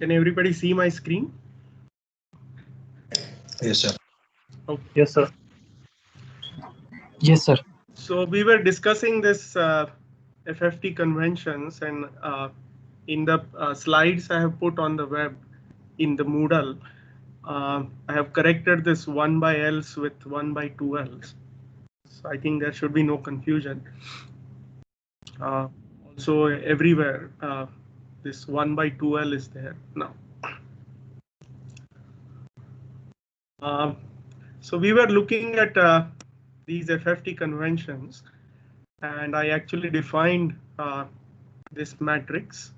Can everybody see my screen? Yes, sir. Okay. Yes, sir. Yes, sir. So we were discussing this FFT conventions, and in the slides I have put on the web in the Moodle, I have corrected this 1 by L's with 1 by 2 L's. So I think there should be no confusion. Also everywhere this 1 by 2L is there now. So we were looking at these FFT conventions, and I actually defined this matrix,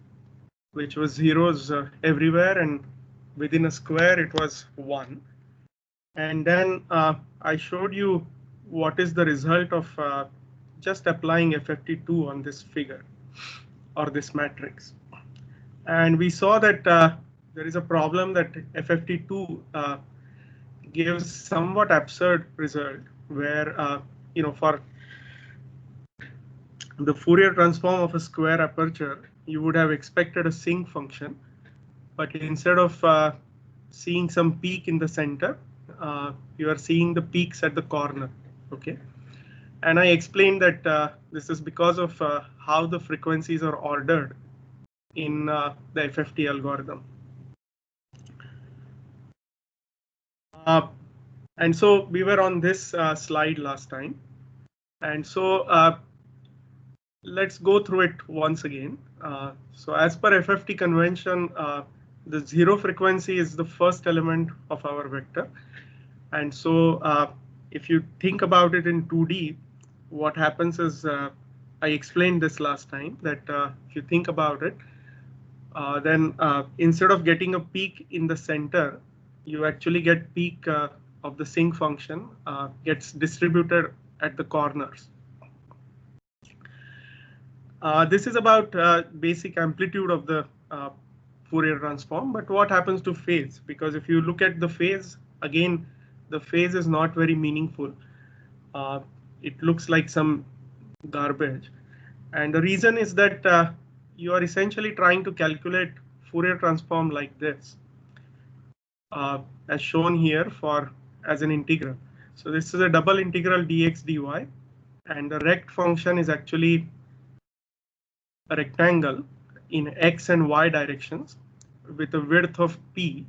which was zeros everywhere, and within a square it was 1. And then I showed you what is the result of just applying FFT2 on this figure or this matrix. And we saw that there is a problem that FFT2 gives somewhat absurd result where, for the Fourier transform of a square aperture, you would have expected a sinc function, but instead of seeing some peak in the center, you are seeing the peaks at the corner. Okay, and I explained that this is because of how the frequencies are ordered in the FFT algorithm. And so we were on this slide last time, and so let's go through it once again. So as per FFT convention, the zero frequency is the first element of our vector. And so if you think about it in 2D, what happens is, I explained this last time, that if you think about it, then instead of getting a peak in the center, you actually get peak of the sinc function gets distributed at the corners. This is about basic amplitude of the Fourier transform, but what happens to phase? Because if you look at the phase, again, the phase is not very meaningful. It looks like some garbage. And the reason is that you are essentially trying to calculate Fourier transform like this, as shown here as an integral. So this is a double integral dx dy, and the rect function is actually a rectangle in x and y directions with a width of p,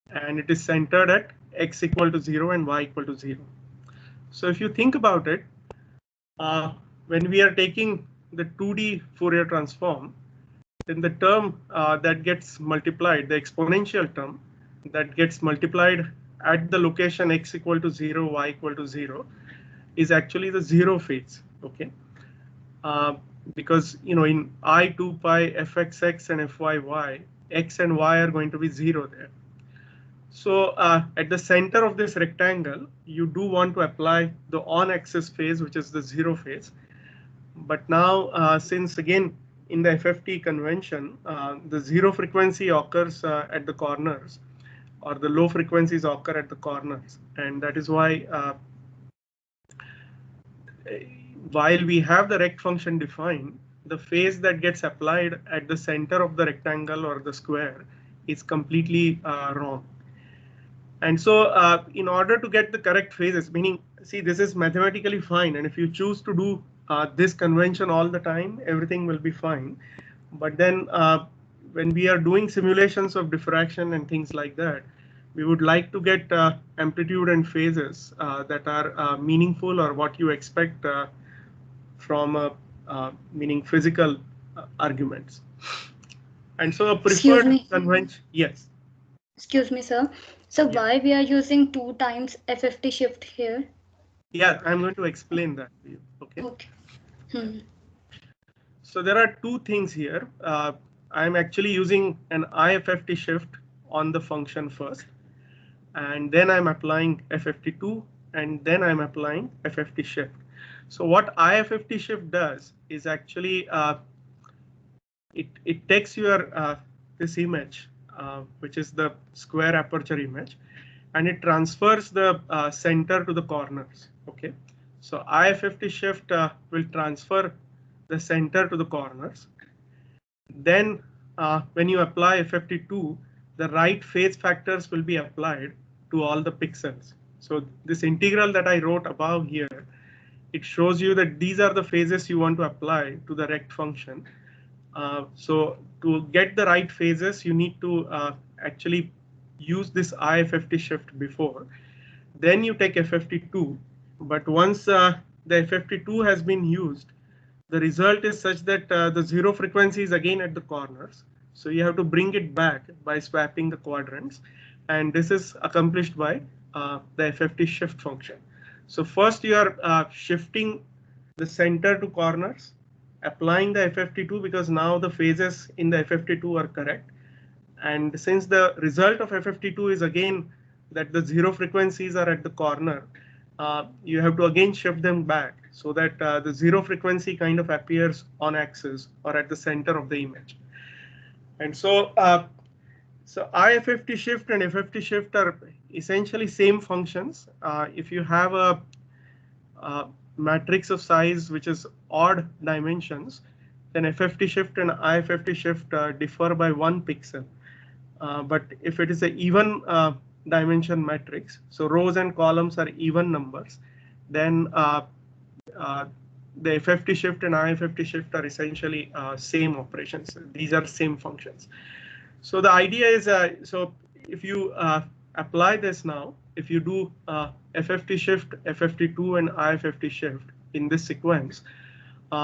and it is centered at x equal to 0 and y equal to 0. So if you think about it, when we are taking the 2D Fourier transform, then the term that gets multiplied, the exponential term that gets multiplied at the location x equal to 0, y equal to 0, is actually the zero phase. Okay, because in I 2 pi fxx and fyy, x and y are going to be 0 there. So at the center of this rectangle, you do want to apply the on-axis phase, which is the zero phase. But now, since again in the FFT convention, the zero frequency occurs at the corners, or the low frequencies occur at the corners, and that is why while we have the rect function defined, the phase that gets applied at the center of the rectangle or the square is completely wrong. And so in order to get the correct phases, meaning, see, this is mathematically fine, and if you choose to do this convention all the time, everything will be fine. But then when we are doing simulations of diffraction and things like that, we would like to get amplitude and phases that are meaningful, or what you expect from meaning physical arguments. And so a preferred convention, yes. Excuse me, sir. So why we are using 2 times FFT shift here? Yeah, I'm going to explain that to you. Okay. Okay. So there are two things here. I'm actually using an IFFT shift on the function first, and then I'm applying FFT2, and then I'm applying FFT shift. So what IFFT shift does is actually it takes your this image, which is the square aperture image, and it transfers the center to the corners. Okay, so IFFT shift will transfer the center to the corners. Then when you apply FFT2, the right phase factors will be applied to all the pixels. So this integral that I wrote above here, it shows you that these are the phases you want to apply to the rect function. So to get the right phases, you need to actually use this IFFT shift before. Then you take FFT2. But once the FFT2 has been used, the result is such that the zero frequency is again at the corners. So you have to bring it back by swapping the quadrants. And this is accomplished by the FFT shift function. So first you are shifting the center to corners, applying the FFT2 because now the phases in the FFT2 are correct. And since the result of FFT2 is again that the zero frequencies are at the corner, you have to again shift them back so that the zero frequency kind of appears on axis or at the center of the image. And so IFFT shift and FFT shift are essentially same functions. If you have a matrix of size which is odd dimensions, then FFT shift and IFFT shift differ by 1 pixel. But if it is an even dimension matrix, so rows and columns are even numbers, then the FFT shift and IFFT shift are essentially same operations. These are same functions. So the idea is, so if you apply this now, if you do FFT shift, FFT2 and IFFT shift in this sequence,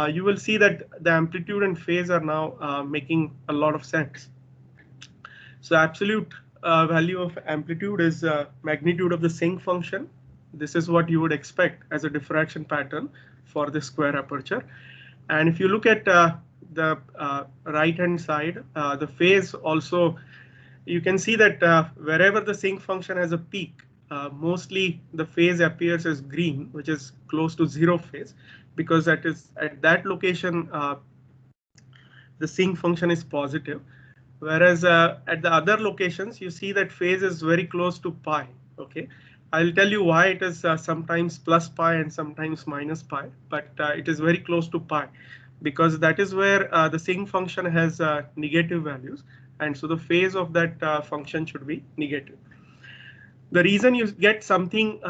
you will see that the amplitude and phase are now making a lot of sense. So absolute value of amplitude is magnitude of the sinc function. This is what you would expect as a diffraction pattern for the square aperture. And if you look at the right hand side, the phase also, you can see that wherever the sinc function has a peak, mostly the phase appears as green, which is close to zero phase, because that is at that location the sinc function is positive. Whereas at the other locations, you see that phase is very close to pi. Okay, I'll tell you why it is sometimes plus pi and sometimes minus pi, but it is very close to pi because that is where the sinc function has negative values, and so the phase of that function should be negative. The reason you get something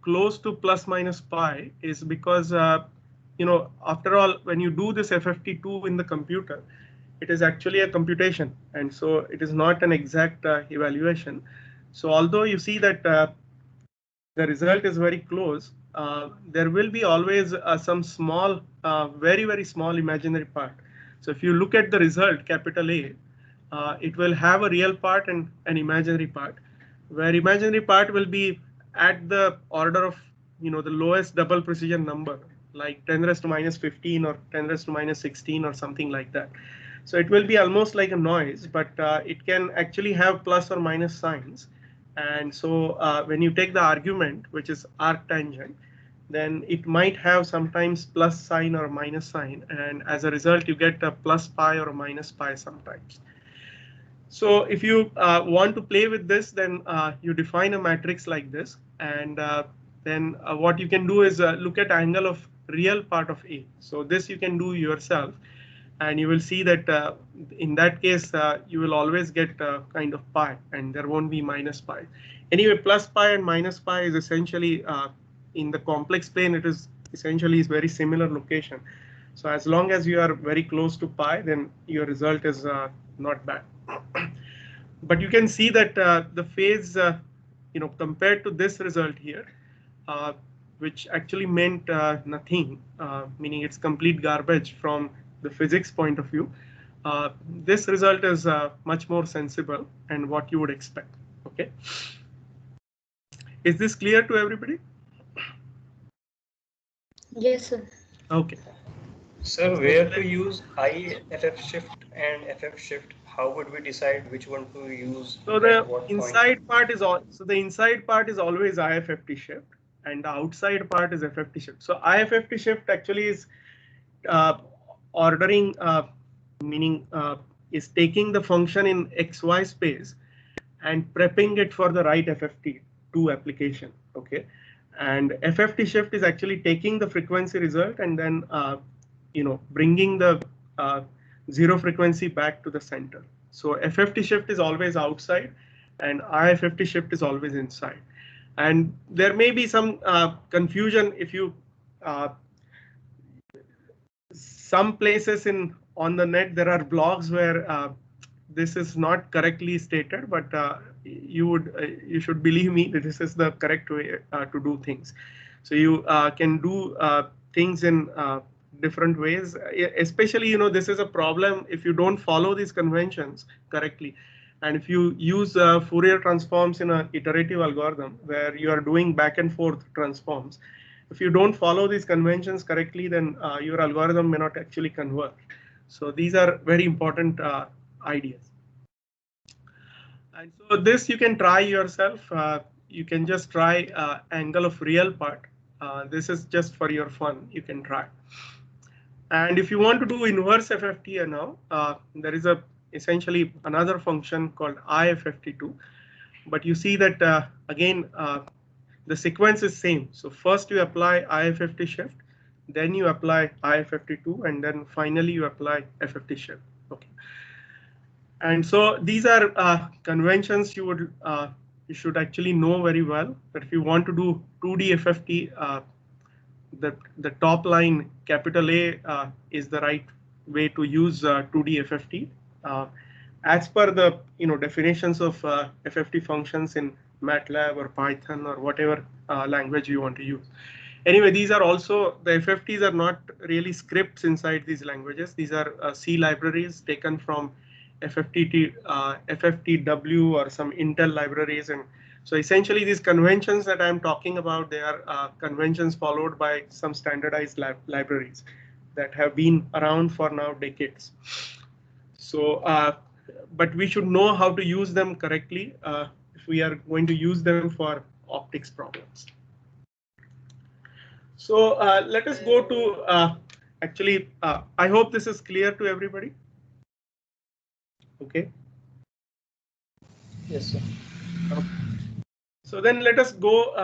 close to plus minus pi is because after all, when you do this FFT2 in the computer, it is actually a computation, and so it is not an exact evaluation. So although you see that the result is very close, there will be always some small, very small imaginary part. So if you look at the result, capital A, it will have a real part and an imaginary part, where imaginary part will be at the order of the lowest double precision number, like 10 raised to minus 15 or 10 raised to minus 16 or something like that. So it will be almost like a noise, but it can actually have plus or minus signs. And so when you take the argument, which is arctangent, then it might have sometimes plus sign or minus sign. And as a result, you get a plus pi or a minus pi sometimes. So if you want to play with this, then you define a matrix like this. And then what you can do is look at angle of real part of A. So this you can do yourself. And you will see that in that case, you will always get kind of pi, and there won't be minus pi. Anyway, plus pi and minus pi is essentially in the complex plane, it is essentially is very similar location. So as long as you are very close to pi, then your result is not bad. But you can see that the phase, compared to this result here, which actually meant nothing, meaning it's complete garbage from the physics point of view, this result is much more sensible and what you would expect. Okay, is this clear to everybody? Yes, sir. Okay. Sir, where to use IFF shift and FF shift? How would we decide which one to use? So the inside part is all. So the inside part is always IFFT shift, and the outside part is FFT shift. So IFFT shift actually is ordering, meaning is taking the function in XY space and prepping it for the right FFT2 application. Okay, and FFT shift is actually taking the frequency result and then bringing the zero frequency back to the center. So FFT shift is always outside and IFFT shift is always inside. And there may be some confusion if you some places in on the net there are blogs where this is not correctly stated, but you should believe me that this is the correct way to do things. So you can do things in different ways, especially this is a problem if you don't follow these conventions correctly. And if you use Fourier transforms in an iterative algorithm where you are doing back and forth transforms, if you don't follow these conventions correctly, then your algorithm may not actually converge. So these are very important ideas. And so this you can try yourself. You can just try angle of real part. This is just for your fun. You can try. And if you want to do inverse FFT now, there is essentially another function called IFFT2. But you see that again, the sequence is same. So first you apply IFFT shift, then you apply IFFT2, and then finally you apply FFT shift. Okay. And so these are conventions you should actually know very well. That if you want to do 2D FFT, the top line capital A is the right way to use 2D FFT. As per the definitions of FFT functions in MATLAB or Python or whatever language you want to use. Anyway, these are also the FFTs are not really scripts inside these languages. These are C libraries taken from FFTW or some Intel libraries. And so essentially these conventions that I'm talking about, they are conventions followed by some standardized libraries that have been around for now decades. So, but we should know how to use them correctly if we are going to use them for optics problems. So let us go to actually, I hope this is clear to everybody. Okay. Yes, sir. So then let us go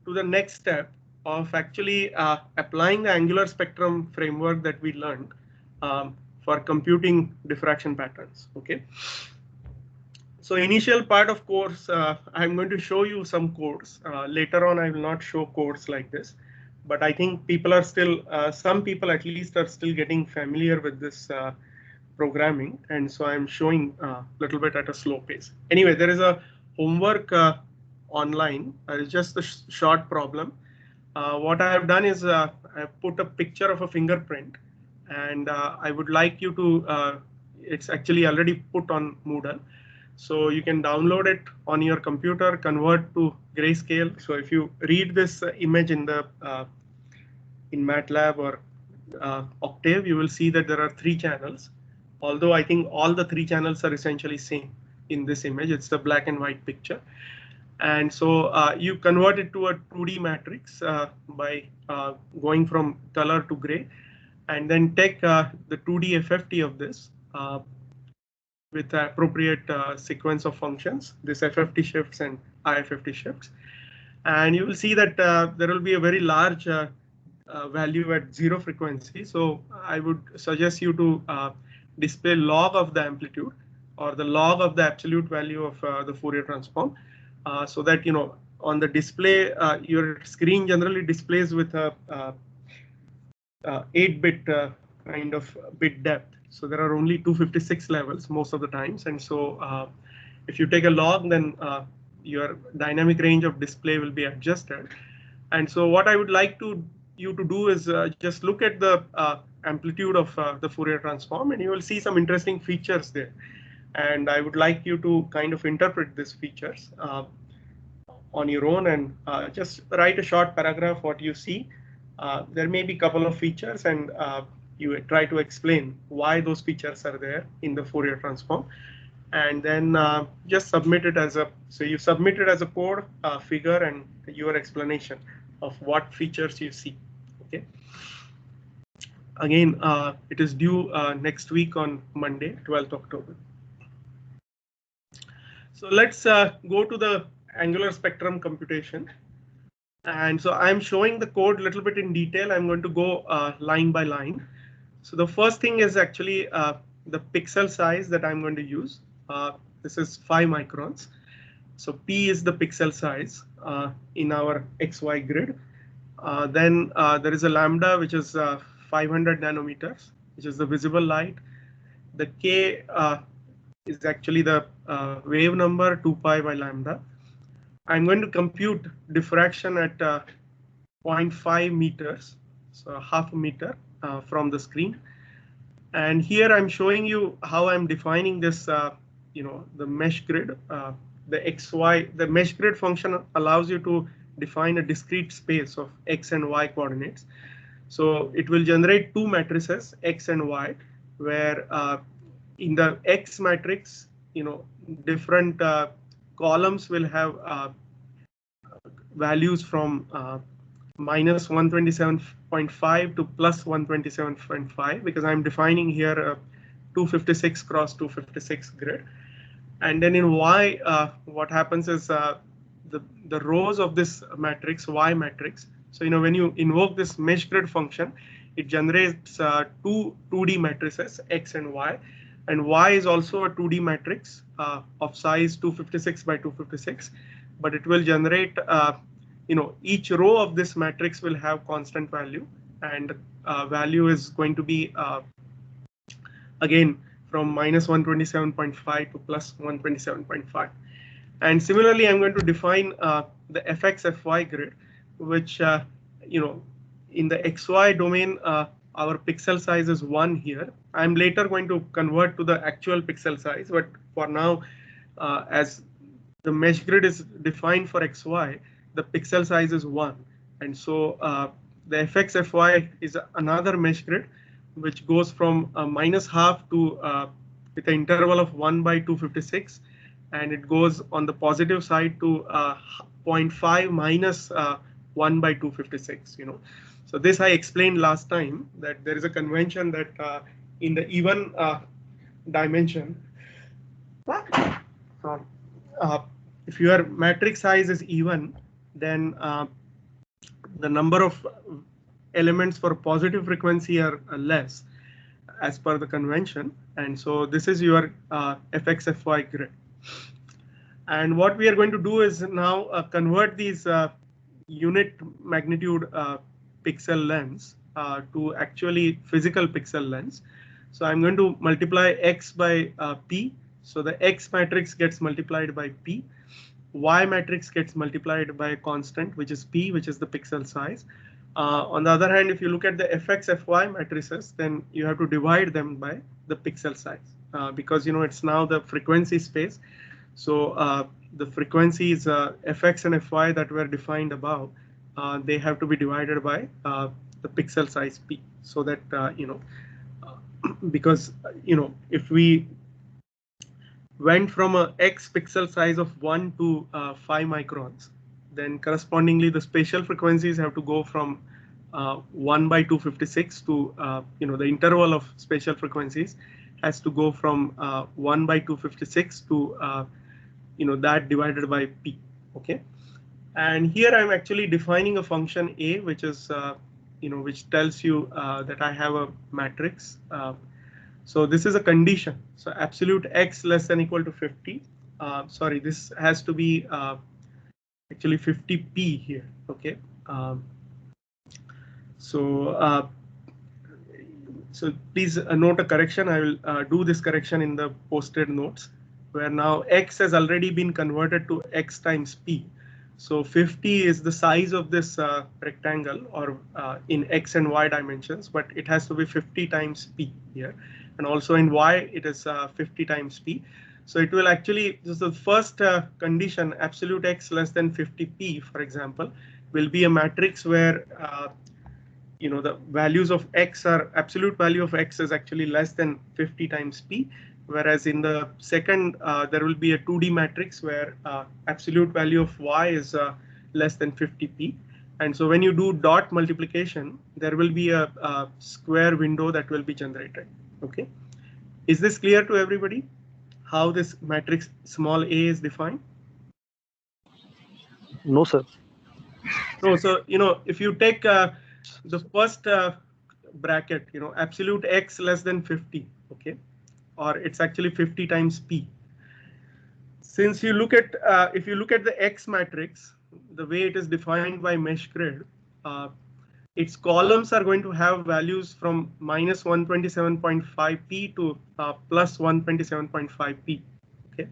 to the next step of actually applying the angular spectrum framework that we learned for computing diffraction patterns. Okay. So initial part of course, I'm going to show you some codes. Later on, I will not show codes like this, but I think people are still, some people at least are still getting familiar with this programming. And so I'm showing a little bit at a slow pace. Anyway, there is a homework online. It's just a short problem. What I have done is I've put a picture of a fingerprint, and I would like you to, it's actually already put on Moodle. So you can download it on your computer, convert to grayscale. So if you read this image in the in MATLAB or Octave, you will see that there are 3 channels. Although I think all the 3 channels are essentially same in this image. It's a black and white picture. And so you convert it to a 2D matrix by going from color to gray, and then take the 2D FFT of this with the appropriate sequence of functions, this FFT shifts and IFFT shifts. And you will see that there will be a very large value at 0 frequency. So I would suggest you to display log of the amplitude or the log of the absolute value of the Fourier transform, so that on the display your screen generally displays with a 8-bit kind of bit depth. So there are only 256 levels most of the times, and so if you take a log, then your dynamic range of display will be adjusted. And so what I would like you to do is just look at the amplitude of the Fourier transform, and you will see some interesting features there. And I would like you to kind of interpret these features on your own, and just write a short paragraph what you see. There may be a couple of features, and you try to explain why those features are there in the Fourier transform, and then just submit it as so you submit it as a code, figure, and your explanation of what features you see. Okay. Again, it is due next week on Monday, 12th October. So let's go to the angular spectrum computation. And so I'm showing the code a little bit in detail. I'm going to go line by line. So the first thing is actually the pixel size that I'm going to use. This is 5 microns. So P is the pixel size in our XY grid. Then there is a lambda, which is 500 nanometers, which is the visible light. The K is actually the wave number 2 pi by lambda. I'm going to compute diffraction at 0.5 meters, so half a meter from the screen. And here I'm showing you how I'm defining this, the mesh grid. The XY, the mesh grid function allows you to define a discrete space of X and Y coordinates. So it will generate two matrices, X and Y, where in the X matrix, different columns will have values from minus 127.5 to plus 127.5, because I'm defining here a 256 cross 256 grid. And then in Y, what happens is the rows of this matrix, Y matrix. So when you invoke this mesh grid function, it generates two 2D matrices, X and Y. And Y is also a 2D matrix of size 256 by 256, but it will generate, each row of this matrix will have constant value, and value is going to be again from minus 127.5 to plus 127.5. And similarly, I'm going to define the FX-FY grid, which, in the XY domain, our pixel size is 1 here. I'm later going to convert to the actual pixel size, but for now, as the mesh grid is defined for XY, the pixel size is 1. And so the FX-FY is another mesh grid, which goes from minus half to with an interval of 1 by 256, and it goes on the positive side to 0.5 minus 1 by 256. So this I explained last time, that there is a convention that in the even dimension, if your matrix size is even, then the number of elements for positive frequency are less as per the convention. And so this is your FX-FY grid. And what we are going to do is now convert these unit magnitude pixel lengths to actually physical pixel lengths. So I'm going to multiply X by P. So the X matrix gets multiplied by P. Y matrix gets multiplied by a constant, which is P, which is the pixel size. On the other hand, if you look at the FX-FY matrices, then you have to divide them by the pixel size because it's now the frequency space. So the frequencies Fx and Fy that were defined above, they have to be divided by the pixel size P, so that because if we went from a X pixel size of 1 to 5 microns, then correspondingly the spatial frequencies have to go from 1 by 256 to the interval of spatial frequencies has to go from 1 by 256 to that divided by P. Okay, and here I'm actually defining a function A, which is which tells you that I have a matrix. So this is a condition. So absolute X less than equal to 50. Sorry, this has to be actually 50p here. Okay. So please note a correction. I will do this correction in the posted notes, where now X has already been converted to X times P. So 50 is the size of this rectangle, or in X and Y dimensions, but it has to be 50 times P here. And also in Y, it is 50 times P. So it will actually, this is the first condition, absolute X less than 50p, for example, will be a matrix where the values of X are, absolute value of X is actually less than 50 times P. Whereas in the second, there will be a 2D matrix where absolute value of Y is less than 50p. And so when you do dot multiplication, there will be a square window that will be generated. Okay, is this clear to everybody? How this matrix small a is defined? No, sir. No, so if you take the first bracket, absolute X less than 50. Okay, or it's actually 50 times P. Since you look at, if you look at the X matrix, the way it is defined by mesh grid, its columns are going to have values from minus 127.5p to plus 127.5p. Okay,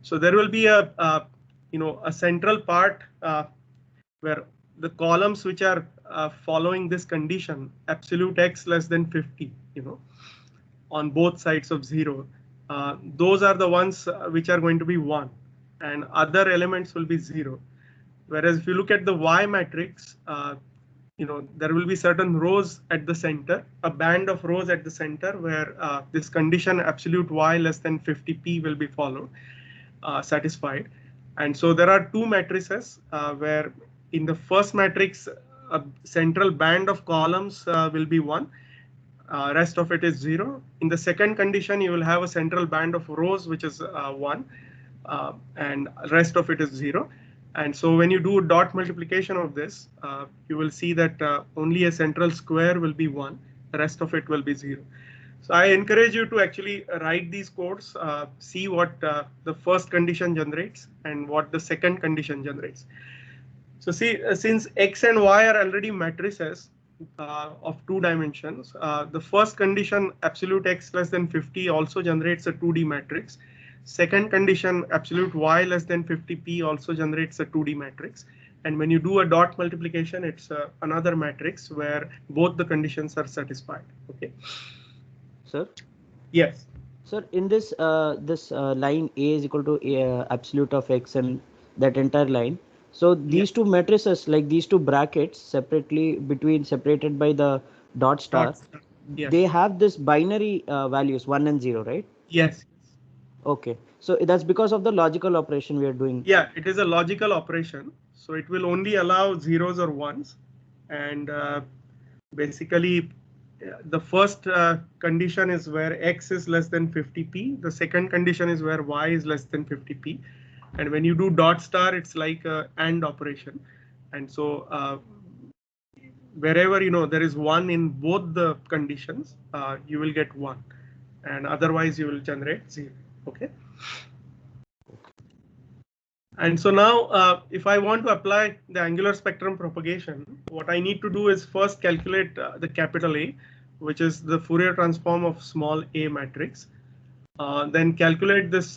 so there will be a central part where the columns which are following this condition, absolute x less than 50, on both sides of 0, those are the ones which are going to be 1, and other elements will be 0. Whereas if you look at the Y matrix, there will be certain rows at the center, a band of rows at the center where this condition absolute Y less than 50p will be followed, satisfied. And so there are two matrices where in the first matrix, a central band of columns will be 1. Rest of it is 0. In the second condition, you will have a central band of rows, which is 1, and rest of it is 0. And so when you do dot multiplication of this, you will see that only a central square will be 1. The rest of it will be 0. So I encourage you to actually write these codes, see what the first condition generates and what the second condition generates. So see, since X and Y are already matrices of 2 dimensions, the first condition absolute X less than 50 also generates a 2D matrix. Second condition absolute Y less than 50p also generates a 2D matrix. And when you do a dot multiplication, it's another matrix where both the conditions are satisfied. Okay. Sir? Yes. Sir, in this line A is equal to absolute of X and that entire line. So these two matrices, like these two brackets separated by the dot star, yes, they have this binary values 1 and 0, right? Yes. Okay. So that's because of the logical operation we are doing. Yeah, it is a logical operation. So it will only allow zeros or ones. And basically, the first condition is where X is less than 50p. The second condition is where Y is less than 50p. And when you do dot star, it's like a AND operation. And so wherever there is 1 in both the conditions, you will get 1. And otherwise, you will generate 0. Okay. And so now, if I want to apply the angular spectrum propagation, what I need to do is first calculate the capital A, which is the Fourier transform of small a matrix. Then calculate this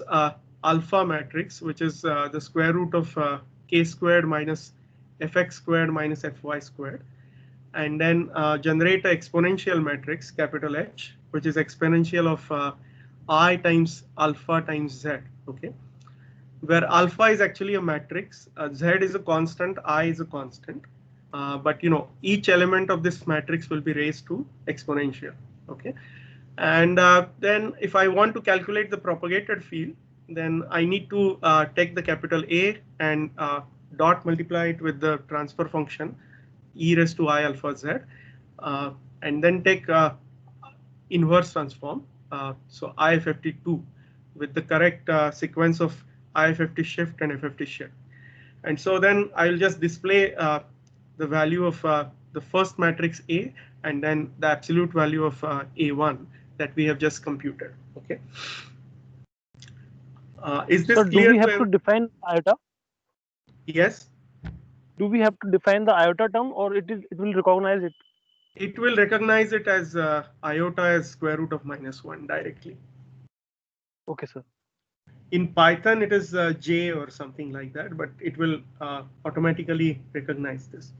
alpha matrix, which is the square root of k squared minus fx squared minus fy squared. And then generate an exponential matrix, capital H, which is exponential of I times alpha times z. Okay. Where alpha is actually a matrix, z is a constant, I is a constant, but each element of this matrix will be raised to exponential. Okay, and then if I want to calculate the propagated field, then I need to take the capital A and dot multiply it with the transfer function e raised to I alpha z, and then take inverse transform, so IFFT2 with the correct sequence of IFFT shift and FFT shift. And so then I'll just display the value of the first matrix A and then the absolute value of A1 that we have just computed. Okay. Is this clear? Do we have to define iota? Yes. Do we have to define the iota term, or it will recognize it? It will recognize it as iota as square root of -1 directly. Okay, sir. In Python, it is j or something like that, but it will automatically recognize this.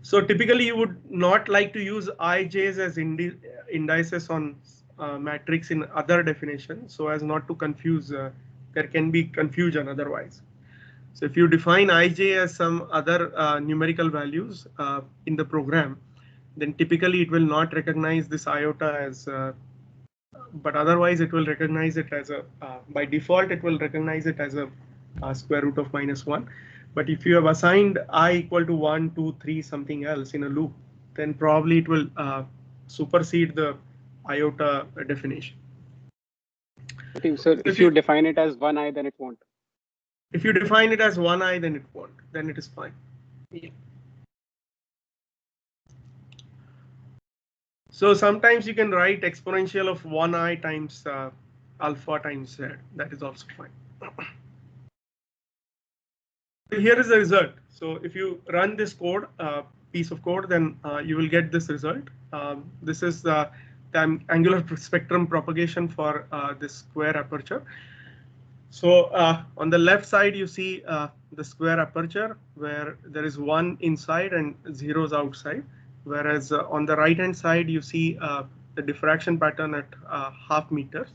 So typically, you would not like to use ij's as indices on matrix in other definitions, so as not to confuse. There can be confusion otherwise. So if you define ij as some other numerical values in the program, then typically it will not recognize this iota as but otherwise it will recognize it as a by default it will recognize it as a square root of -1. But if you have assigned I equal to 1, 2, 3 something else in a loop, then probably it will supersede the iota definition. Okay, so if you define it as 1i, then it won't. If you define it as 1i, then it won't. Then it is fine. Yeah. So sometimes you can write exponential of 1i times alpha times z. That is also fine. Here is the result. So if you run this code, piece of code, then you will get this result. This is the angular spectrum propagation for this square aperture. So on the left side, you see the square aperture where there is 1 inside and zeros outside. Whereas on the right hand side, you see the diffraction pattern at half meters.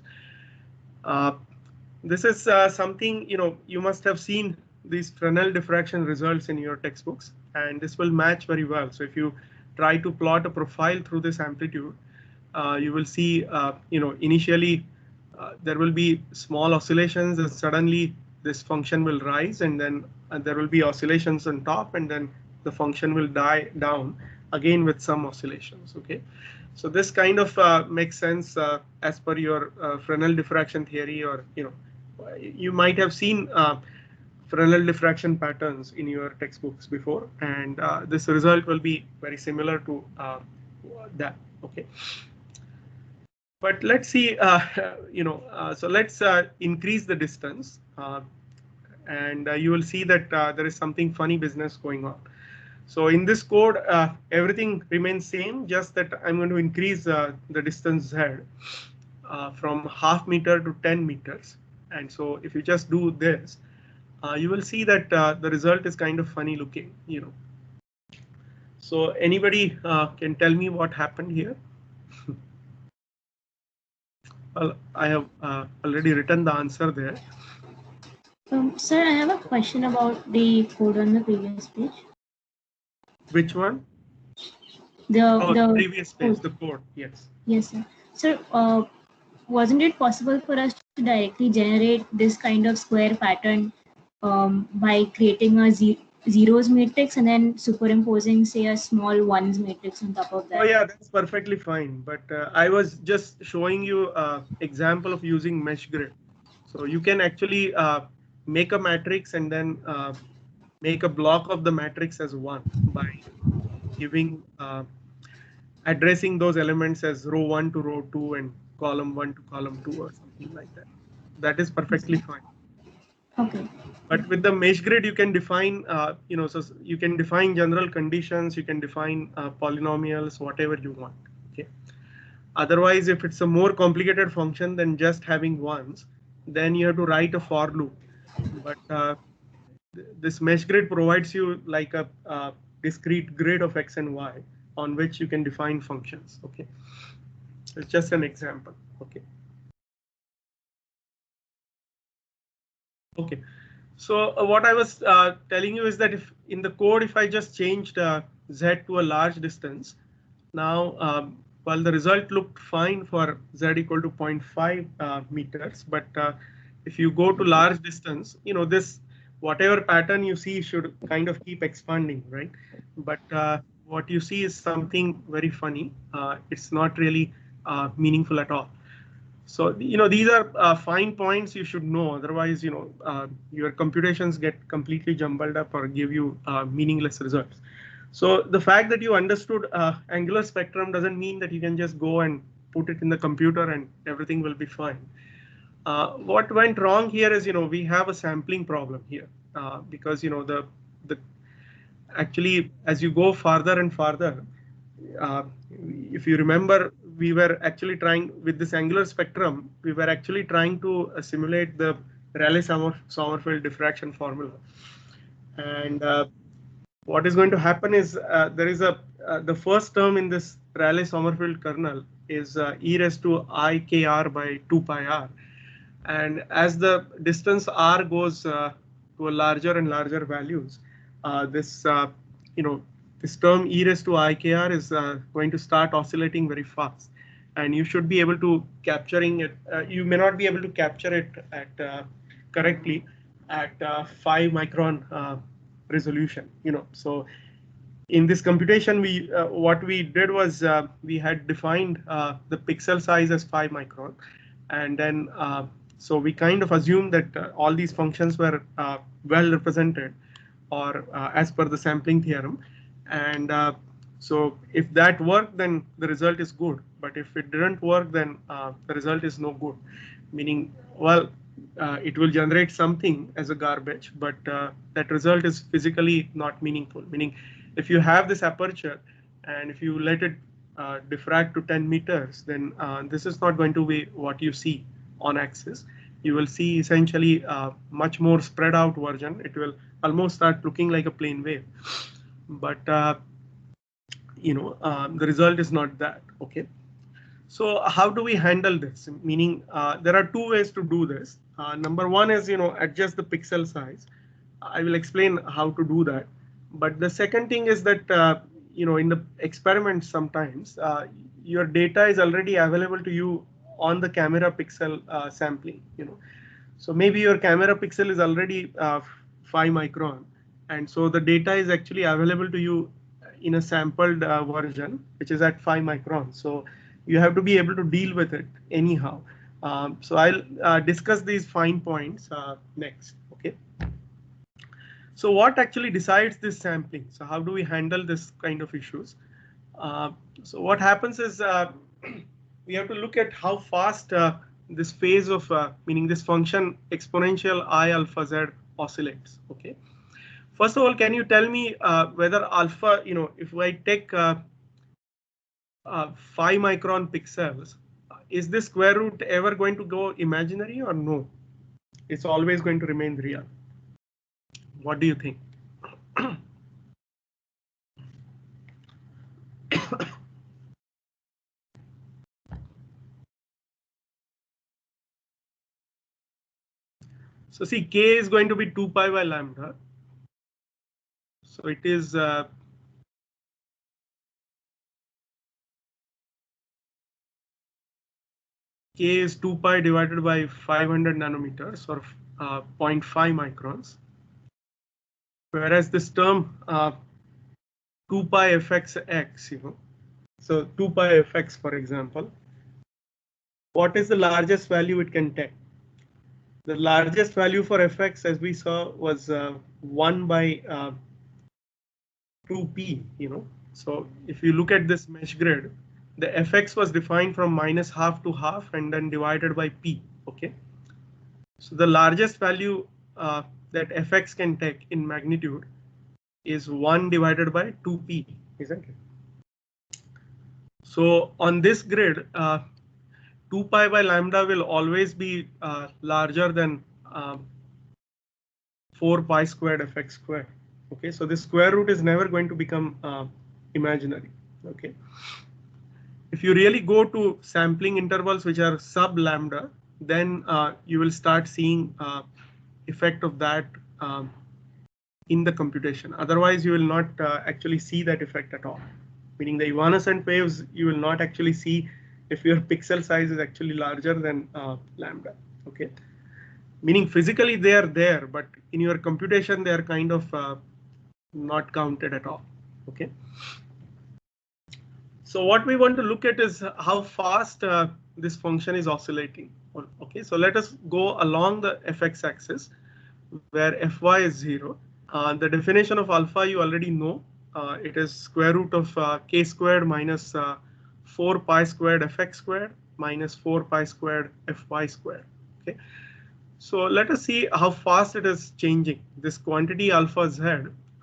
This is something, you must have seen these Fresnel diffraction results in your textbooks, and this will match very well. So if you try to plot a profile through this amplitude, you will see, initially there will be small oscillations, and suddenly this function will rise, and then there will be oscillations on top, and then the function will die down again with some oscillations. Okay, so this kind of makes sense as per your Fresnel diffraction theory, or you might have seen Fresnel diffraction patterns in your textbooks before, and this result will be very similar to that. Okay. But let's see, so let's increase the distance, and you will see that there is something funny business going on. So in this code, everything remains same, just that I'm going to increase the distance z from half meter to 10 meters. And so if you just do this, you will see that the result is kind of funny looking, So anybody can tell me what happened here? Well, I have already written the answer there. Sir, I have a question about the code on the previous page. Which one? The previous page, code. the code. Yes. Yes, sir. Sir, wasn't it possible for us to directly generate this kind of square pattern by creating a zeros matrix and then superimposing, say, a small ones matrix on top of that? Oh yeah, that's perfectly fine. But I was just showing you example of using mesh grid. So you can actually make a matrix and then make a block of the matrix as one by giving addressing those elements as row 1 to row 2 and column 1 to column 2 or something like that. That is perfectly fine. Okay. But with the mesh grid, you can define, so you can define general conditions, you can define polynomials, whatever you want. Okay. Otherwise, if it's a more complicated function than just having ones, then you have to write a for loop. But this mesh grid provides you like a discrete grid of x and y on which you can define functions. Okay, it's just an example. Okay. Okay. So what I was telling you is that if in the code, if I just changed z to a large distance, now well, the result looked fine for z equal to 0.5 meters, but if you go to large distance, this whatever pattern you see should kind of keep expanding, right? But what you see is something very funny. It's not really meaningful at all. So these are fine points you should know. Otherwise, your computations get completely jumbled up or give you meaningless results. So the fact that you understood angular spectrum doesn't mean that you can just go and put it in the computer and everything will be fine. What went wrong here is, we have a sampling problem here because the actually as you go farther and farther, if you remember, we were actually trying with this angular spectrum, we were actually trying to simulate the Rayleigh-Sommerfeld diffraction formula. And what is going to happen is there is the first term in this Rayleigh-Sommerfeld kernel is e raised to I kr by 2 pi r. And as the distance r goes to a larger and larger values, this this term e raised to I kr is going to start oscillating very fast, and you should be able to capturing it. You may not be able to capture it at correctly at 5 micron resolution. So in this computation, we what we did was we had defined the pixel size as 5 micron, and then so we kind of assumed that all these functions were well represented, or as per the sampling theorem, and So if that worked, then the result is good. But if it didn't work, then the result is no good. Meaning, well, it will generate something as a garbage, but that result is physically not meaningful. Meaning, if you have this aperture and if you let it diffract to 10 meters, then this is not going to be what you see on axis. You will see essentially much more spread out version. It will almost start looking like a plane wave. But the result is not that. Okay. So how do we handle this? Meaning there are two ways to do this. Number one is adjust the pixel size. I will explain how to do that. But the second thing is that in the experiment sometimes your data is already available to you on the camera pixel sampling. So maybe your camera pixel is already 5 micron, and so the data is actually available to you in a sampled version, which is at 5 micron. So you have to be able to deal with it anyhow. So I'll discuss these fine points next. Okay. So what actually decides this sampling? So how do we handle this kind of issues? So what happens is we have to look at how fast this phase of meaning this function exponential I alpha z oscillates. Okay. First of all, can you tell me whether alpha, if I take 5 micron pixels, is this square root ever going to go imaginary or no? It's always going to remain real. What do you think? So see, k is going to be 2 pi by lambda. So it is k is 2 pi divided by 500 nanometers or 0.5 microns. Whereas this term 2 pi fx x, so 2 pi fx, for example, what is the largest value it can take? The largest value for fx, as we saw, was 1 by 2p. So if you look at this mesh grid, the fx was defined from minus half to half and then divided by p. Okay. So the largest value that fx can take in magnitude is 1 divided by 2p, isn't it? So on this grid, 2 pi by lambda will always be larger than 4 pi squared fx squared. Okay, so this square root is never going to become imaginary. Okay, if you really go to sampling intervals which are sub lambda, then you will start seeing effect of that in the computation. Otherwise, you will not actually see that effect at all. Meaning the evanescent waves, you will not actually see if your pixel size is actually larger than lambda. Okay, meaning physically they are there, but in your computation they are kind of not counted at all. Okay. So what we want to look at is how fast this function is oscillating. Okay, so let us go along the fx axis where fy is 0. The definition of alpha you already know. It is square root of k squared minus 4 pi squared fx squared minus 4 pi squared fy squared. Okay. So let us see how fast it is changing. This quantity alpha z,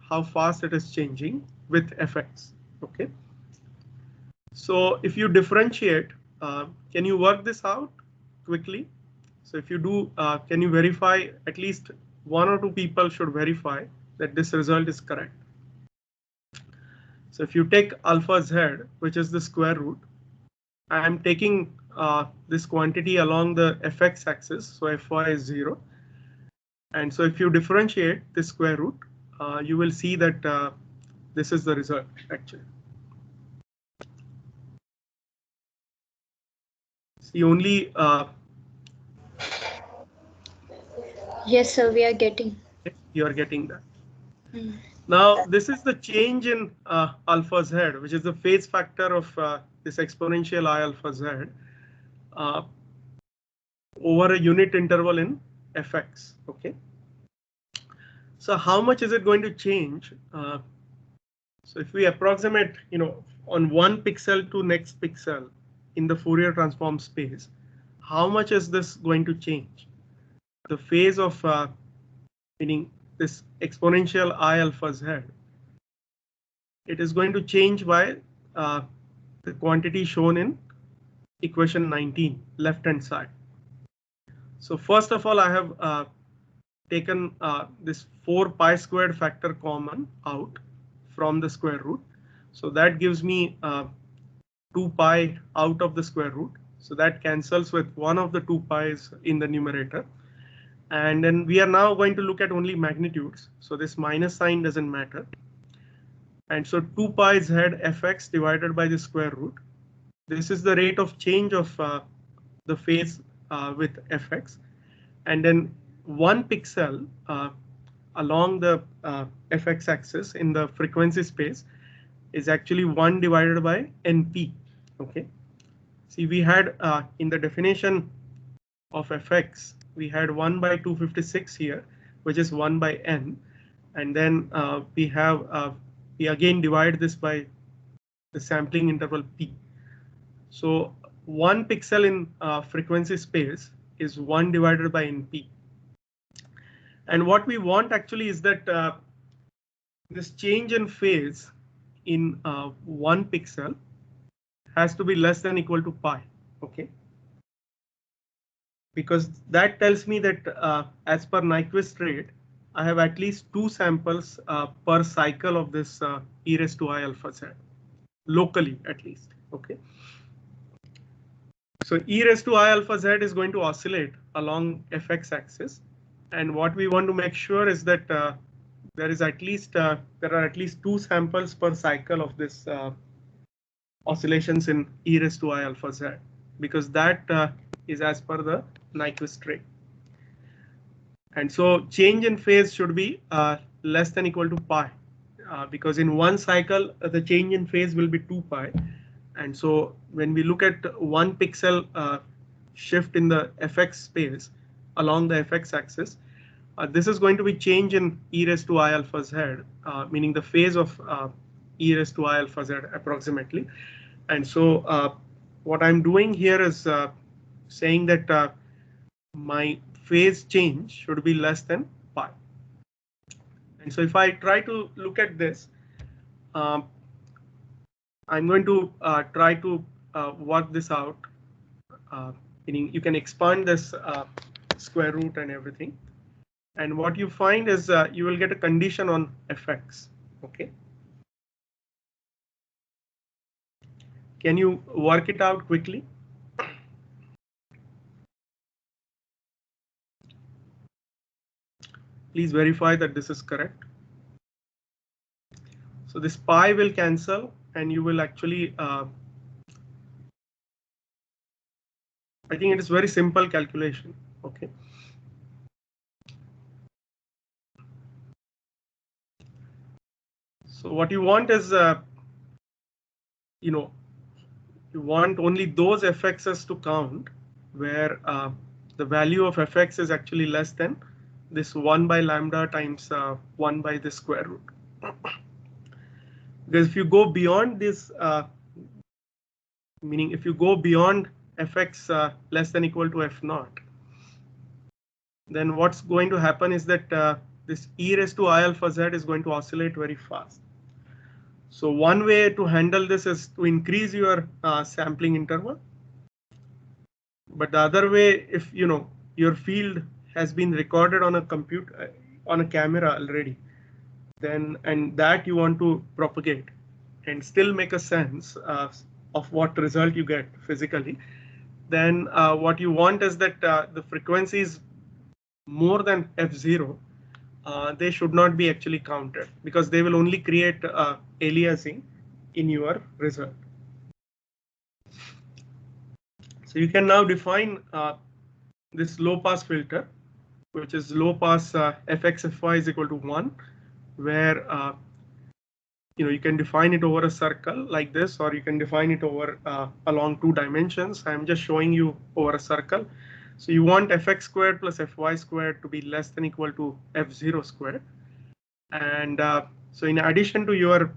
how fast it is changing with fx. Okay. So if you differentiate, can you work this out quickly? So if you do, can you verify, at least 1 or 2 people should verify that this result is correct. So if you take alpha z, which is the square root, I am taking this quantity along the fx axis, so fy is 0. And so if you differentiate this square root, you will see that this is the result actually. See only. Yes, sir, we are getting. You are getting that. Now this is the change in alpha z, which is the phase factor of this exponential I alpha z over a unit interval in fx. Okay. So how much is it going to change So if we approximate, on one pixel to next pixel in the Fourier transform space, how much is this going to change? The phase of meaning this exponential I alpha z, it is going to change by the quantity shown in equation 19, left hand side. So first of all, I have taken this 4 pi squared factor common out from the square root. So that gives me 2 pi out of the square root. So that cancels with one of the 2 pi's in the numerator. And then we are now going to look at only magnitudes. So this minus sign doesn't matter. And so 2 pi z fx divided by the square root. This is the rate of change of the phase with fx. And then 1 pixel along the fx axis in the frequency space is actually 1 divided by np. Okay. See, we had in the definition of fx, we had 1 by 256 here, which is 1 by n. And then we again divide this by the sampling interval p. So 1 pixel in frequency space is 1 divided by np. And what we want actually is that this change in phase in 1 pixel has to be less than equal to pi. Okay. Because that tells me that as per Nyquist rate, I have at least 2 samples per cycle of this e raised to I alpha z, locally at least. Okay. So e raised to I alpha z is going to oscillate along fx axis, and what we want to make sure is that there are at least 2 samples per cycle of this oscillations in e raised to I alpha z, because that is as per the Nyquist rate. And so change in phase should be less than equal to pi, because in one cycle the change in phase will be 2 pi. And so when we look at 1 pixel shift in the fx space along the fx axis, this is going to be change in e raised to I alpha z, meaning the phase of e raised to I alpha z approximately. And so what I'm doing here is saying that my phase change should be less than pi. And so if I try to look at this, I'm going to try to work this out, meaning you can expand this square root and everything. And what you find is you will get a condition on fx. Okay. Can you work it out quickly? Please verify that this is correct. So this pi will cancel, and you will actually, I think it is very simple calculation. Okay. So what you want is, you want only those fx's to count where the value of fx is actually less than this 1 by lambda times 1 by the square root. Because if you go beyond this, meaning if you go beyond fx less than equal to f naught, then what's going to happen is that this e raised to I alpha z is going to oscillate very fast. So one way to handle this is to increase your sampling interval. But the other way, if your field has been recorded on a computer, on a camera already, then and that you want to propagate and still make a sense of what result you get physically, then what you want is that the frequencies more than f0, they should not be actually counted, because they will only create aliasing in your result. So you can now define this low pass filter, which is low pass fx fy is equal to 1, where you can define it over a circle like this, or you can define it over along 2 dimensions. I'm just showing you over a circle. So you want fx squared plus fy squared to be less than equal to f0 squared. And So in addition to your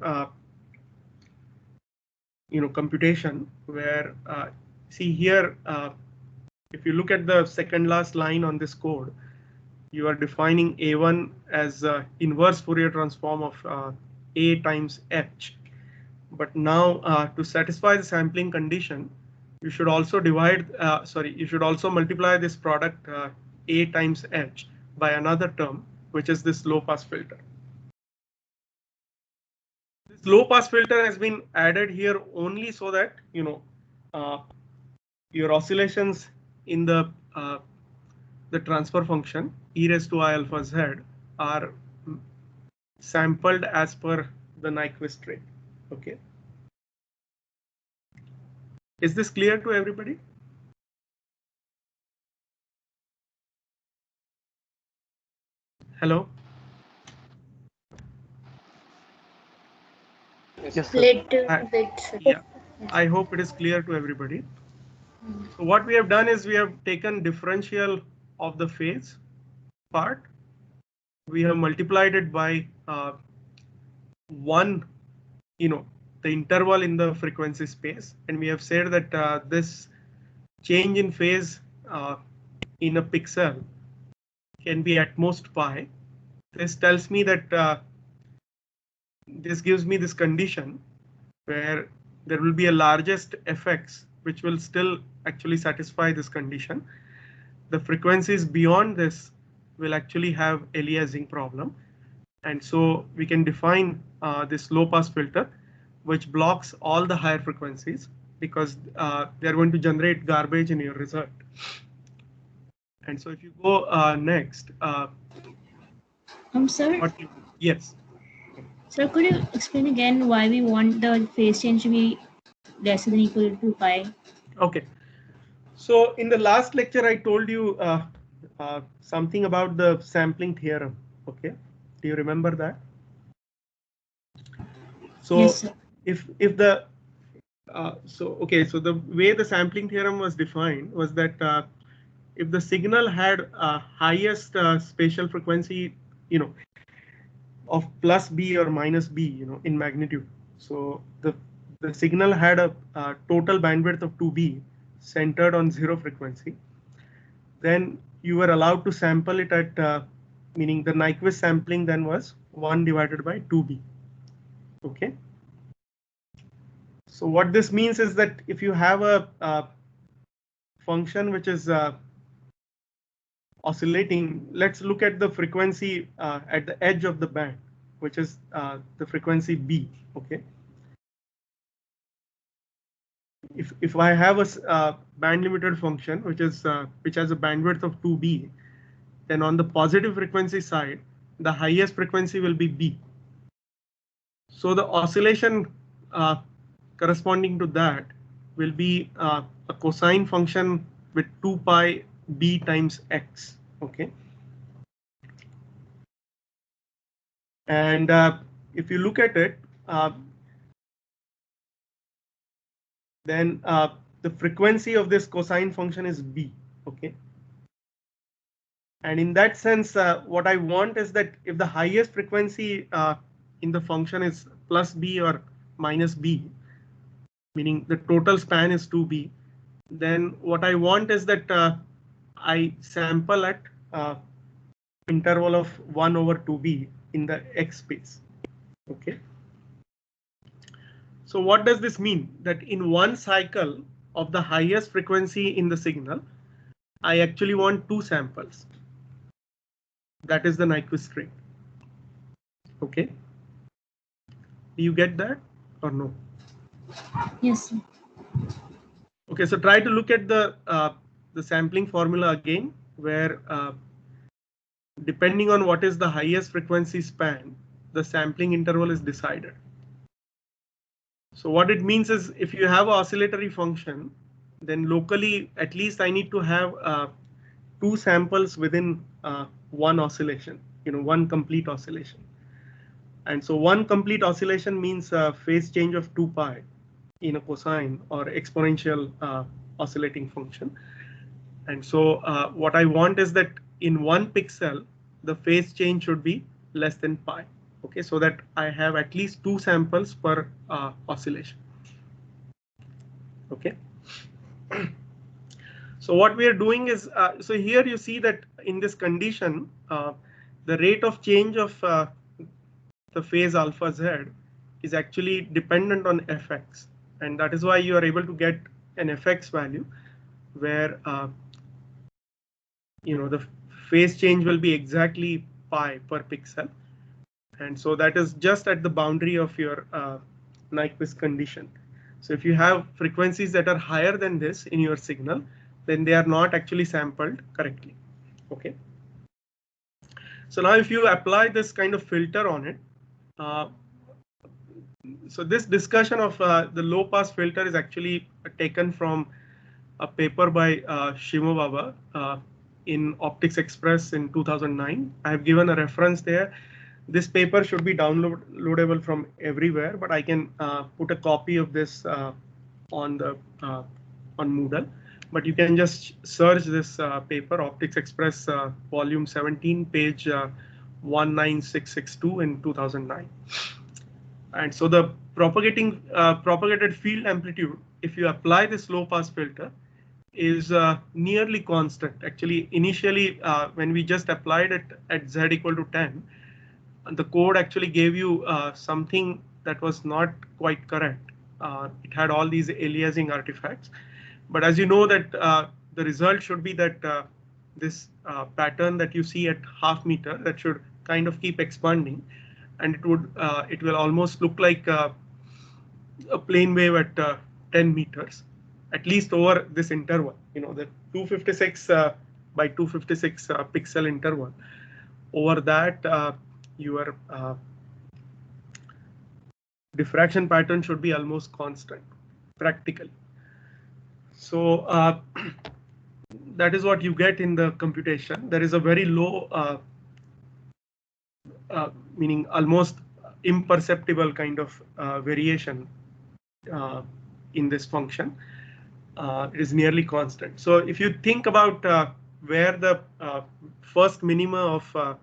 computation, where see here, if you look at the second last line on this code, you are defining A1 as inverse Fourier transform of A times H. But now to satisfy the sampling condition, you should also you should also multiply this product A times H by another term, which is this low pass filter. This low pass filter has been added here only so that your oscillations in the transfer function e raised to I alpha z are sampled as per the Nyquist rate. Okay. Is this clear to everybody? Hello? Yes, sir. Little bit. Yeah, I hope it is clear to everybody. So what we have done is we have taken differential of the phase part. We have multiplied it by one, the interval in the frequency space, and we have said that this change in phase in a pixel can be at most pi. This tells me that this gives me this condition where there will be a largest fx which will still actually satisfy this condition. The frequencies beyond this will actually have aliasing problem, and so we can define this low pass filter which blocks all the higher frequencies because they are going to generate garbage in your result. And so if you go next, Sir. Yes. Sir, could you explain again why we want the phase change to be less than equal to pi? Okay. So in the last lecture, I told you something about the sampling theorem. Okay. Do you remember that? So Yes, sir. if the so the way the sampling theorem was defined was that if the signal had highest spatial frequency, of plus b or minus b, in magnitude. So the signal had a total bandwidth of 2b centered on 0 frequency. Then you were allowed to sample it at, meaning the Nyquist sampling then was 1 divided by 2b. Okay. So what this means is that if you have a function which is oscillating, let's look at the frequency at the edge of the band, which is the frequency b. Okay. If I have a band limited function which has a bandwidth of 2b, then on the positive frequency side, the highest frequency will be b. So the oscillation corresponding to that will be a cosine function with 2 pi b times x. Okay. And if you look at it, then the frequency of this cosine function is b. Okay. And in that sense, what I want is that if the highest frequency in the function is plus b or minus b, meaning the total span is 2b, then what I want is that I sample at interval of 1 over 2b in the x space. Okay. So what does this mean? That in one cycle of the highest frequency in the signal, I actually want 2 samples. That is the Nyquist rate. Okay. Do you get that or no? Yes, sir. Okay, so try to look at the sampling formula again, where depending on what is the highest frequency span, the sampling interval is decided. So what it means is if you have an oscillatory function, then locally at least I need to have 2 samples within one oscillation, one complete oscillation. And so one complete oscillation means a phase change of 2 pi in a cosine or exponential oscillating function. And so what I want is that in one pixel, the phase change should be less than pi. Okay, so that I have at least 2 samples per oscillation. Okay. So what we are doing is, so here you see that in this condition, the rate of change of the phase alpha z is actually dependent on fx, and that is why you are able to get an fx value where the phase change will be exactly pi per pixel, and so that is just at the boundary of your Nyquist condition. So if you have frequencies that are higher than this in your signal, then they are not actually sampled correctly. Okay. So now if you apply this kind of filter on it, so this discussion of the low pass filter is actually taken from a paper by Shimobaba in Optics Express in 2009. I have given a reference there. This paper should be downloadable from everywhere, but I can put a copy of this on Moodle. But you can just search this paper, Optics Express volume 17, page 19662 in 2009. And so the propagated field amplitude, if you apply this low pass filter, is nearly constant. Actually, initially, when we just applied it at z equal to 10, the code actually gave you something that was not quite correct. It had all these aliasing artifacts. But as you know that the result should be that this pattern that you see at ½ meter, that should kind of keep expanding, and it will almost look like a plane wave at 10 meters, at least over this interval, the 256 by 256 pixel interval. Over that, your diffraction pattern should be almost constant practically. So that is what you get in the computation. There is a very low, meaning almost imperceptible kind of variation in this function. It is nearly constant. So if you think about where the first minima of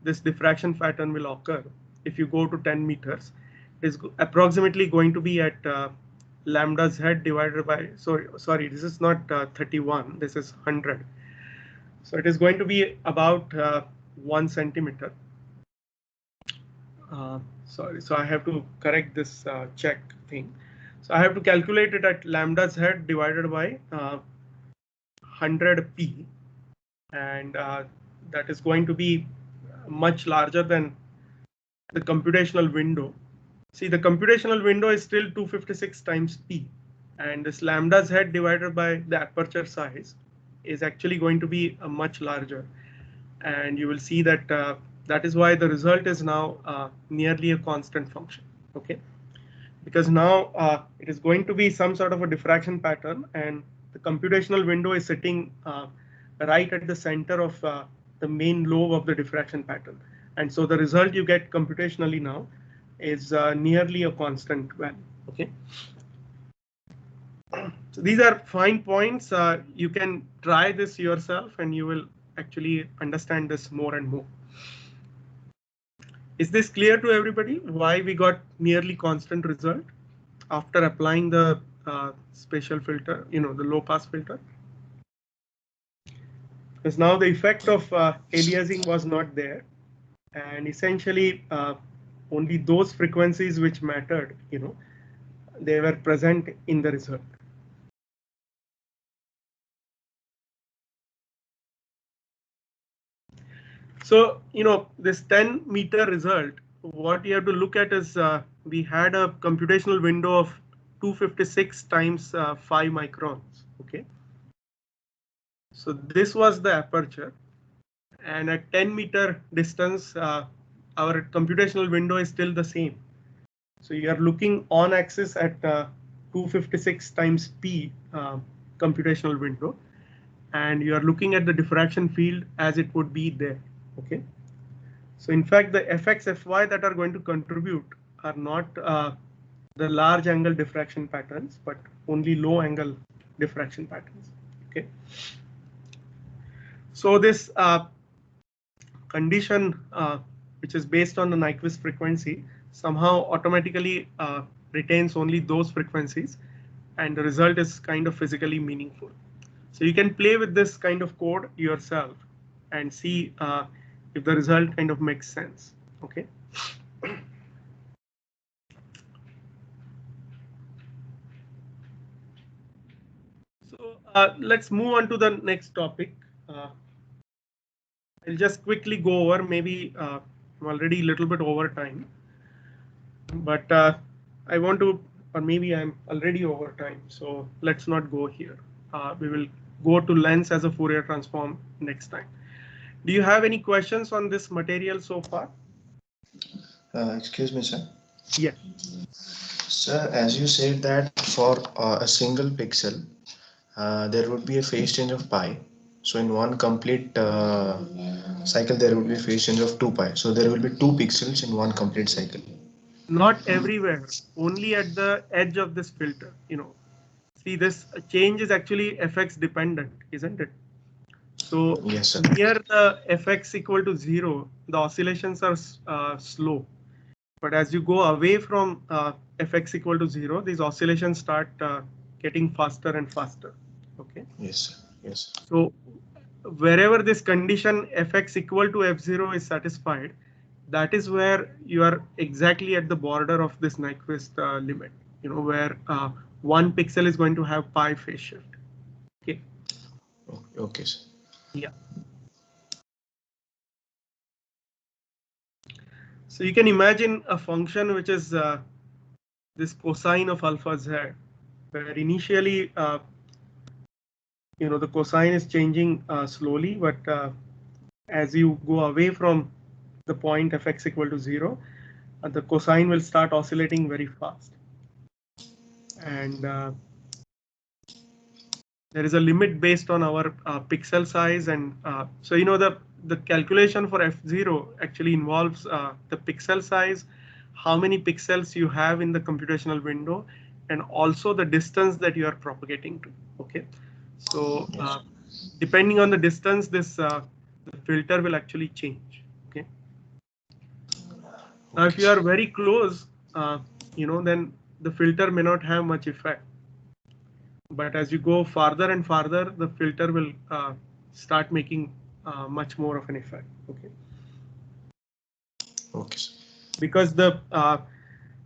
this diffraction pattern will occur, if you go to 10 meters, it is approximately going to be at lambda z divided by, sorry, this is not 31, this is 100. So it is going to be about 1 centimeter. Sorry, so I have to correct this check thing. So I have to calculate it at lambda z divided by 100p, and that is going to be much larger than the computational window. See, the computational window is still 256 times p, and this lambda z divided by the aperture size is actually going to be much larger, and you will see that that is why the result is now nearly a constant function. Okay, because now it is going to be some sort of a diffraction pattern, and the computational window is sitting right at the center of the main lobe of the diffraction pattern, and so the result you get computationally now is nearly a constant value. Okay, so these are fine points. You can try this yourself, and you will actually understand this more and more. Is this clear to everybody why we got nearly constant result after applying the spatial filter, the low pass filter? Because now the effect of aliasing was not there, and essentially only those frequencies which mattered, they were present in the result. So, this 10 meter result, what you have to look at is we had a computational window of 256 times 5 microns. Okay. So this was the aperture, and at 10 meter distance, our computational window is still the same. So you are looking on axis at 256 times p computational window, and you are looking at the diffraction field as it would be there. Okay. So in fact, the fx, fy that are going to contribute are not the large angle diffraction patterns, but only low angle diffraction patterns. Okay. So this condition which is based on the Nyquist frequency, somehow automatically retains only those frequencies, and the result is kind of physically meaningful. So you can play with this kind of code yourself and see if the result kind of makes sense. Okay. So let's move on to the next topic. I'll just quickly go over. Maybe I'm already a little bit over time, but I want to, or maybe I'm already over time. So let's not go here. We will go to lens as a Fourier transform next time. Do you have any questions on this material so far? Excuse me, sir. Yeah. Sir, as you said that for a single pixel, there would be a phase change of pi. So in one complete cycle, there would be a phase change of 2 pi. So there will be 2 pixels in one complete cycle. Not everywhere, only at the edge of this filter. See, this change is actually fx dependent, isn't it? So yes, sir. Near the fx equal to 0, the oscillations are slow. But as you go away from fx equal to 0, these oscillations start getting faster and faster. Okay. Yes, sir. Yes. So wherever this condition fx equal to f0 is satisfied, that is where you are exactly at the border of this Nyquist limit. Where 1 pixel is going to have pi phase shift. Okay. Okay, sir. Yeah. So you can imagine a function which is this cosine of alpha z, where initially the cosine is changing slowly, but as you go away from the point fx equal to 0, the cosine will start oscillating very fast. And there is a limit based on our pixel size, and so the calculation for f0 actually involves the pixel size, how many pixels you have in the computational window, and also the distance that you are propagating to. Okay, so depending on the distance, this the filter will actually change. Okay. Now, if you are very close, then the filter may not have much effect. But as you go farther and farther, the filter will start making much more of an effect. Okay. Okay. Because the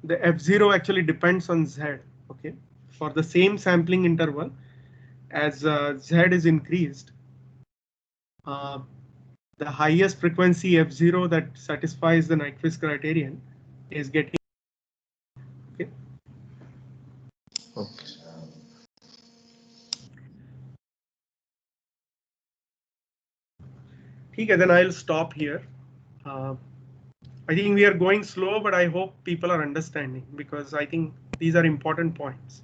f0 actually depends on z. Okay. For the same sampling interval, as z is increased, the highest frequency f0 that satisfies the Nyquist criterion is getting. Okay. Okay. Okay, then I'll stop here. I think we are going slow, but I hope people are understanding, because I think these are important points.